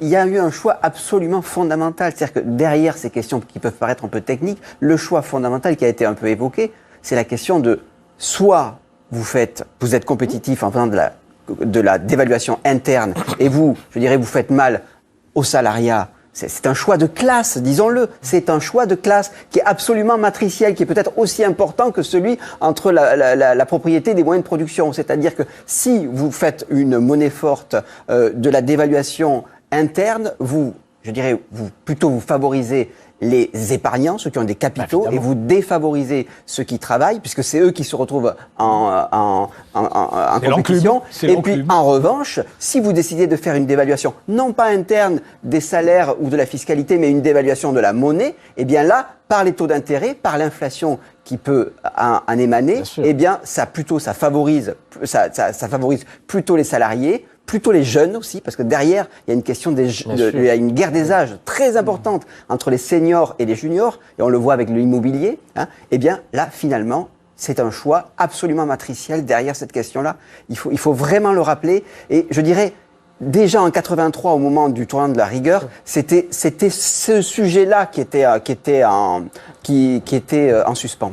Il y a eu un choix absolument fondamental. C'est-à-dire que derrière ces questions qui peuvent paraître un peu techniques, le choix fondamental qui a été un peu évoqué, c'est la question de soit vous êtes compétitif en faisant de la dévaluation interne et vous faites mal au salariat. C'est un choix de classe, disons-le. C'est un choix de classe qui est absolument matriciel, qui est peut-être aussi important que celui entre la propriété des moyens de production. C'est-à-dire que si vous faites une monnaie forte de la dévaluation interne, plutôt vous favorisez les épargnants, ceux qui ont des capitaux, et vous défavorisez ceux qui travaillent, puisque c'est eux qui se retrouvent en compétition. Et puis, en revanche, si vous décidez de faire une dévaluation, non pas interne des salaires ou de la fiscalité, mais une dévaluation de la monnaie, eh bien là, par les taux d'intérêt, par l'inflation qui peut en émaner, eh bien, ça favorise plutôt les salariés, plutôt les jeunes aussi, parce que derrière, il y a une question il y a une guerre des âges très importante entre les seniors et les juniors, et on le voit avec l'immobilier. Eh bien, là, finalement, c'est un choix absolument matriciel derrière cette question-là. Il faut vraiment le rappeler. Et je dirais, déjà en 83, au moment du tournant de la rigueur, c'était ce sujet-là qui était en suspens.